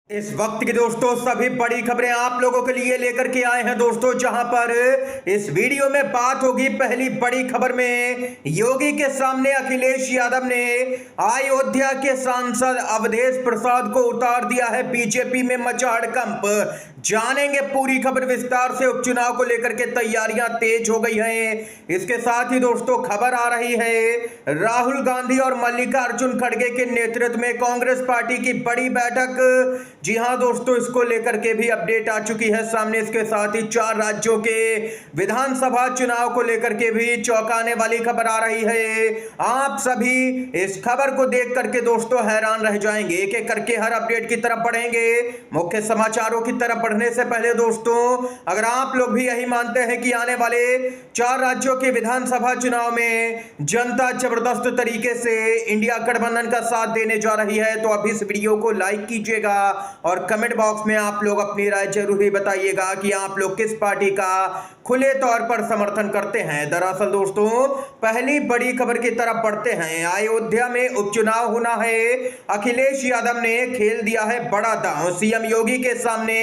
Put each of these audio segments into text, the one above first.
इस वक्त की दोस्तों सभी बड़ी खबरें आप लोगों के लिए लेकर के आए हैं दोस्तों, जहां पर इस वीडियो में बात होगी पहली बड़ी खबर में। योगी के सामने अखिलेश यादव ने अयोध्या के सांसद अवधेश प्रसाद को उतार दिया है, बीजेपी में मचा हड़कंप। जानेंगे पूरी खबर विस्तार से। उपचुनाव को लेकर के तैयारियां तेज हो गई हैं। इसके साथ ही दोस्तों खबर आ रही है राहुल गांधी और मल्लिकार्जुन खड़गे के नेतृत्व में कांग्रेस पार्टी की बड़ी बैठक। जी हां दोस्तों, इसको लेकर के भी अपडेट आ चुकी है सामने। इसके साथ ही 4 राज्यों के विधानसभा चुनाव को लेकर के भी चौंकाने वाली खबर आ रही है। आप सभी इस खबर को देख करके दोस्तों हैरान रह जाएंगे। एक एक करके हर अपडेट की तरफ बढ़ेंगे। मुख्य समाचारों की तरफ बढ़ने से पहले दोस्तों, अगर आप लोग भी यही मानते हैं कि आने वाले 4 राज्यों के विधानसभा चुनाव में जनता जबरदस्त तरीके से इंडिया गठबंधन का साथ देने जा रही है, तो अभी इस वीडियो को लाइक कीजिएगा और कमेंट बॉक्स में आप लोग अपनी राय जरूर ही बताइएगा कि आप लोग किस पार्टी का खुले तौर पर समर्थन करते हैं। दरअसल दोस्तों पहली बड़ी खबर की तरफ बढ़ते हैं। अयोध्या में उपचुनाव होना है। अखिलेश यादव ने खेल दिया है बड़ा दांव। सीएम योगी के सामने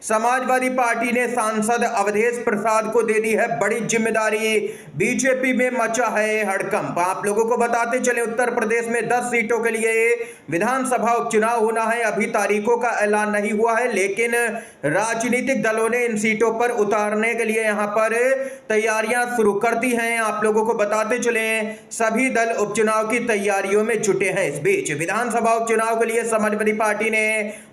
समाजवादी पार्टी ने सांसद अवधेश प्रसाद को दे दी है बड़ी जिम्मेदारी। बीजेपी में मचा है हड़कंप। आप लोगों को बताते चले, उत्तर प्रदेश में 10 सीटों के लिए विधानसभा उपचुनाव होना है। अभी तारीखों का ऐलान नहीं हुआ है, लेकिन राजनीतिक दलों ने इन सीटों पर उतारने के लिए यहां पर तैयारियां शुरू कर दी हैं। आप लोगों को बताते चले, सभी दल उपचुनाव की तैयारियों में जुटे हैं। इस बीच विधानसभा उपचुनाव के लिए समाजवादी पार्टी ने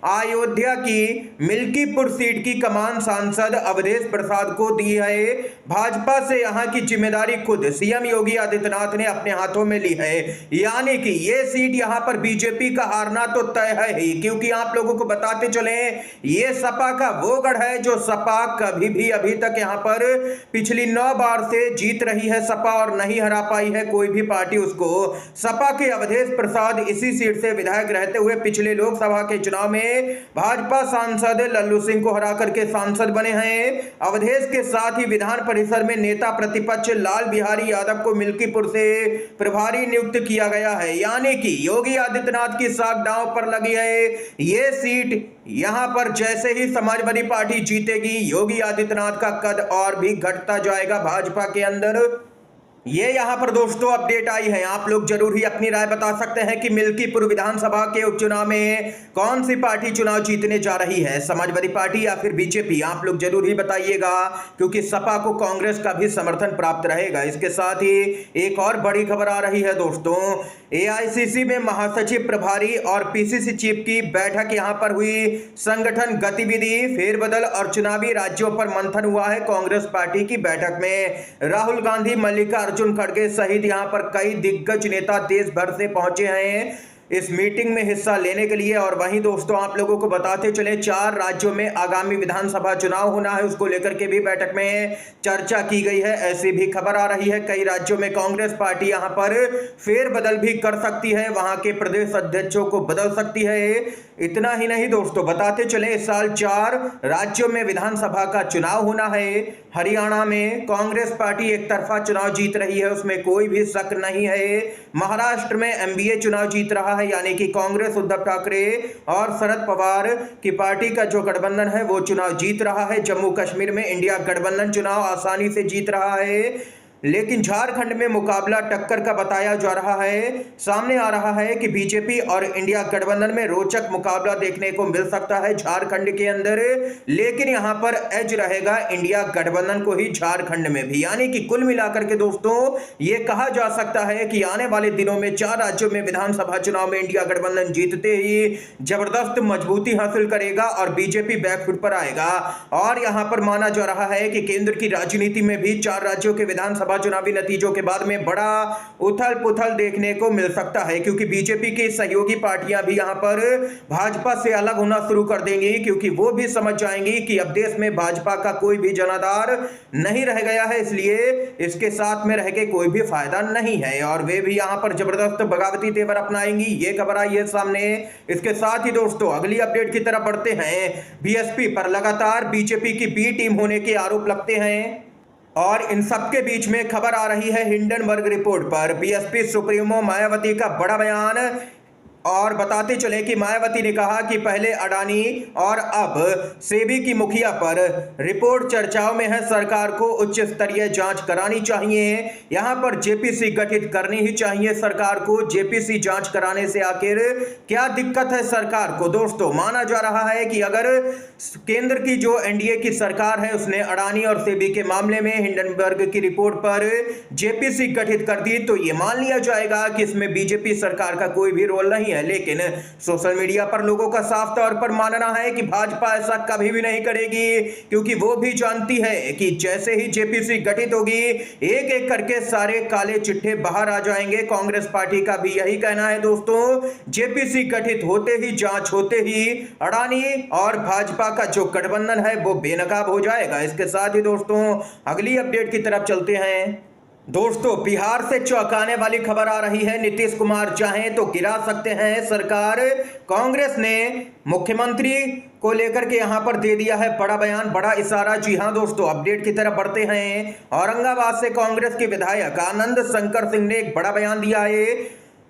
अयोध्या की मिल्कीपुर सीट की कमान सांसद अवधेश प्रसाद को दी है। भाजपा से यहां की जिम्मेदारी खुद सीएम योगी आदित्यनाथ ने अपने हाथों में ली है, यानी कि यह सीट यहां पर बीजेपी का हारना तो तय है ही, क्योंकि आप लोगों को बताते चले ये सपा का वो गढ़ है जो सपा कभी भी अभी तक यहां पर पिछली 9 बार से जीत रही है सपा, और नहीं हरा पाई है कोई भी पार्टी उसको। सपा के अवधेश प्रसाद इसी सीट से विधायक रहते हुए पिछले लोकसभा के चुनाव में भाजपा सांसद लल्लू सिंह को हरा करके सांसद बने हैं। अवधेश के साथ ही विधान परिषद में नेता प्रतिपक्ष लाल बिहारी यादव को मिल्कीपुर से प्रभारी नियुक्त किया गया है, यानी कि योगी आदित्यनाथ की साख दांव पर लगी है। ये सीट यहां पर जैसे ही समाजवादी पार्टी जीतेगी, योगी आदित्यनाथ का कद और भी घटता जाएगा भाजपा के अंदर। ये यहां पर दोस्तों अपडेट आई है। आप लोग जरूर ही अपनी राय बता सकते हैं कि मिल्कीपुर विधानसभा के उपचुनाव में कौन सी पार्टी चुनाव जीतने जा रही है, समाजवादी पार्टी या फिर बीजेपी। आप लोग जरूर ही बताइएगा, क्योंकि सपा को कांग्रेस का भी समर्थन प्राप्त रहेगा। इसके साथ ही एक और बड़ी खबर आ रही है दोस्तों, एआईसीसी में महासचिव प्रभारी और पीसीसी चीफ की बैठक यहां पर हुई। संगठन गतिविधि, फेरबदल और चुनावी राज्यों पर मंथन हुआ है। कांग्रेस पार्टी की बैठक में राहुल गांधी, मल्लिकार्जुन खड़गे सहित यहां पर कई दिग्गज नेता देश भर से पहुंचे हैं इस मीटिंग में हिस्सा लेने के लिए। और वहीं दोस्तों आप लोगों को बताते चले, 4 राज्यों में आगामी विधानसभा चुनाव होना है, उसको लेकर के भी बैठक में चर्चा की गई है। ऐसी भी खबर आ रही है कई राज्यों में कांग्रेस पार्टी यहां पर फेरबदल भी कर सकती है, वहां के प्रदेश अध्यक्षों को बदल सकती है। इतना ही नहीं दोस्तों, बताते चले इस साल 4 राज्यों में विधानसभा का चुनाव होना है। हरियाणा में कांग्रेस पार्टी एक तरफा चुनाव जीत रही है, उसमें कोई भी शक नहीं है। महाराष्ट्र में एमबीए चुनाव जीत रहा है, यानी कि कांग्रेस उद्धव ठाकरे और शरद पवार की पार्टी का जो गठबंधन है वो चुनाव जीत रहा है। जम्मू कश्मीर में इंडिया गठबंधन चुनाव आसानी से जीत रहा है, लेकिन झारखंड में मुकाबला टक्कर का बताया जा रहा है। सामने आ रहा है कि बीजेपी और इंडिया गठबंधन में रोचक मुकाबला देखने को मिल सकता है झारखंड के अंदर, लेकिन यहां पर एज रहेगा इंडिया गठबंधन को ही झारखंड में भी। यानी कि कुल मिलाकर के दोस्तों ये कहा जा सकता है कि आने वाले दिनों में 4 राज्यों में विधानसभा चुनाव में इंडिया गठबंधन जीतते ही जबरदस्त मजबूती हासिल करेगा और बीजेपी बैकफुट पर आएगा। और यहां पर माना जा रहा है कि केंद्र की राजनीति में भी 4 राज्यों के विधानसभा चुनावी नतीजों के बाद में बड़ा उथल पुथल देखने को मिल सकता है, क्योंकि बीजेपी की सहयोगी पार्टियां भी यहां पर भाजपा से अलग होना शुरू कर देंगी, क्योंकि वो भी समझ जाएंगी कि अब देश में भाजपा का कोई भी जनाधार नहीं रह गया है, इसलिए इसके साथ में रह के कोई भी फायदा नहीं है, और वे भी यहां पर जबरदस्त बगावती तेवर अपनाएंगी। ये खबर आई है सामने। इसके साथ ही दोस्तों अगली अपडेट की तरफ बढ़ते हैं। बीएसपी पर लगातार बीजेपी की बी टीम होने के आरोप लगते हैं, और इन सबके बीच में खबर आ रही है हिंडनबर्ग रिपोर्ट पर। बीएसपी सुप्रीमो मायावती का बड़ा बयान। और बताते चले कि मायावती ने कहा कि पहले अडानी और अब सेबी की मुखिया पर रिपोर्ट चर्चाओं में है। सरकार को उच्च स्तरीय जांच करानी चाहिए, यहां पर जेपीसी गठित करनी ही चाहिए। सरकार को जेपीसी जांच कराने से आखिर क्या दिक्कत है सरकार को? दोस्तों, माना जा रहा है कि अगर केंद्र की जो एनडीए की सरकार है उसने अडानी और सेबी के मामले में हिंडनबर्ग की रिपोर्ट पर जेपीसी गठित कर दी तो यह मान लिया जाएगा कि इसमें बीजेपी सरकार का कोई भी रोल नहीं है। लेकिन सोशल मीडिया पर लोगों का साफ तौर पर मानना है कि भाजपा ऐसा कभी भी नहीं करेगी, क्योंकि वो भी जानती है कि जैसे ही जेपीसी गठित होगी एक एक करके सारे काले चिट्ठे बाहर आ जाएंगे। कांग्रेस पार्टी का भी यही कहना है दोस्तों, जेपीसी गठित होते ही, जांच होते ही अडानी और भाजपा का जो गठबंधन है वो बेनकाब हो जाएगा। इसके साथ ही दोस्तों अगली अपडेट की तरफ चलते हैं। दोस्तों, बिहार से चौंकाने वाली खबर आ रही है। नीतीश कुमार चाहें तो गिरा सकते हैं सरकार। कांग्रेस ने मुख्यमंत्री को लेकर के यहां पर दे दिया है बड़ा बयान, बड़ा इशारा। जी हां दोस्तों, अपडेट की तरफ बढ़ते हैं। औरंगाबाद से कांग्रेस के विधायक आनंद शंकर सिंह ने एक बड़ा बयान दिया है।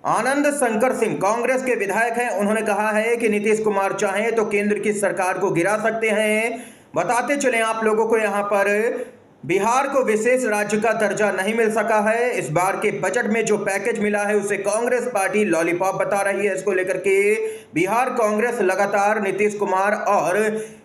आनंद शंकर सिंह कांग्रेस के विधायक हैं। उन्होंने कहा है कि नीतीश कुमार चाहें तो केंद्र की सरकार को गिरा सकते हैं। बताते चलें आप लोगों को, यहां पर बिहार को विशेष राज्य का दर्जा नहीं मिल सका है। इस बार के बजट में जो पैकेज मिला है उसे कांग्रेस पार्टी लॉलीपॉप बता रही है। इसको लेकर के बिहार कांग्रेस लगातार नीतीश कुमार और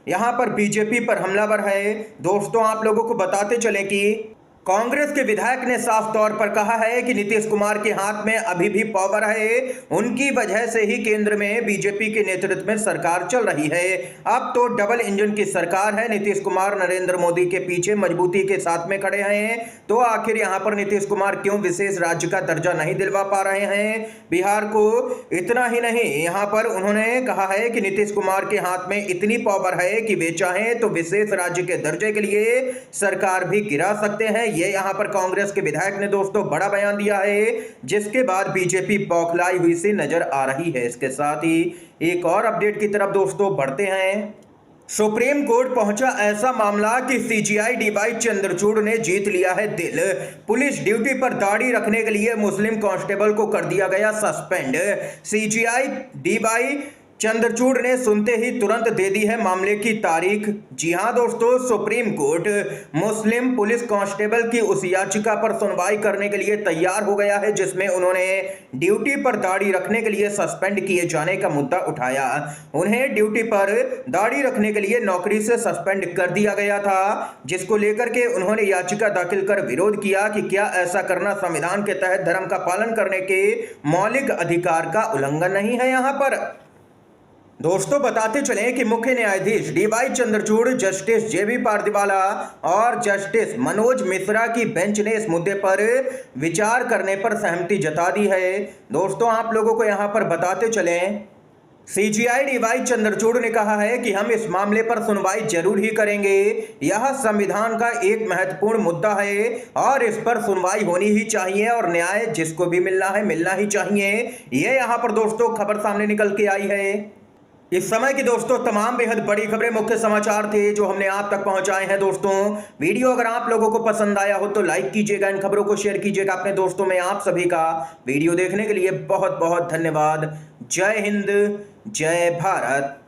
यहां पर बीजेपी पर हमलावर है। दोस्तों, आप लोगों को बताते चले कि कांग्रेस के विधायक ने साफ तौर पर कहा है कि नीतीश कुमार के हाथ में अभी भी पावर है, उनकी वजह से ही केंद्र में बीजेपी के नेतृत्व में सरकार चल रही है। अब तो डबल इंजन की सरकार है। नीतीश कुमार नरेंद्र मोदी के पीछे मजबूती के साथ में खड़े हैं। तो आखिर यहां पर नीतीश कुमार क्यों विशेष राज्य का दर्जा नहीं दिलवा पा रहे हैं बिहार को? इतना ही नहीं, यहां पर उन्होंने कहा है कि नीतीश कुमार के हाथ में इतनी पावर है कि वे चाहें तो विशेष राज्य के दर्जे के लिए सरकार भी गिरा सकते हैं। ये यहां पर कांग्रेस के विधायक ने दोस्तों बड़ा बयान दिया है, जिसके बाद बीजेपी बौखलाई हुई सी नजर आ रही है। इसके साथ ही एक और अपडेट की तरफ दोस्तों बढ़ते हैं। सुप्रीम कोर्ट पहुंचा ऐसा मामला कि सीजीआई डीवाई चंद्रचूड़ ने जीत लिया है दिल। पुलिस ड्यूटी पर दाढ़ी रखने के लिए मुस्लिम कांस्टेबल को कर दिया गया सस्पेंड। सीजीआई डीवाई चंद्रचूड़ ने सुनते ही तुरंत दे दी है मामले की तारीख। जी हां दोस्तों, सुप्रीम कोर्ट मुस्लिम पुलिस कांस्टेबल की उस याचिका पर सुनवाई करने के लिए तैयार हो गया है जिसमें उन्होंने ड्यूटी पर दाढ़ी रखने के लिए सस्पेंड किए जाने का मुद्दा उठाया। उन्हें ड्यूटी पर दाढ़ी रखने के लिए नौकरी से सस्पेंड कर दिया गया था, जिसको लेकर के उन्होंने याचिका दाखिल कर विरोध किया कि क्या ऐसा करना संविधान के तहत धर्म का पालन करने के मौलिक अधिकार का उल्लंघन नहीं है। यहां पर दोस्तों बताते चलें कि मुख्य न्यायाधीश डीवाई चंद्रचूड़, जस्टिस जेबी पारदीवाला और जस्टिस मनोज मिश्रा की बेंच ने इस मुद्दे पर विचार करने पर सहमति जता दी है। दोस्तों, आप लोगों को यहां पर बताते चलें, सीजीआई डीवाई चंद्रचूड़ ने कहा है कि हम इस मामले पर सुनवाई जरूर ही करेंगे। यह संविधान का एक महत्वपूर्ण मुद्दा है और इस पर सुनवाई होनी ही चाहिए और न्याय जिसको भी मिलना है मिलना ही चाहिए। ये यहां पर दोस्तों खबर सामने निकल के आई है। इस समय की दोस्तों तमाम बेहद बड़ी खबरें, मुख्य समाचार थे जो हमने आप तक पहुंचाए हैं। दोस्तों, वीडियो अगर आप लोगों को पसंद आया हो तो लाइक कीजिएगा, इन खबरों को शेयर कीजिएगा अपने दोस्तों में। आप सभी का वीडियो देखने के लिए बहुत बहुत धन्यवाद। जय हिंद, जय भारत।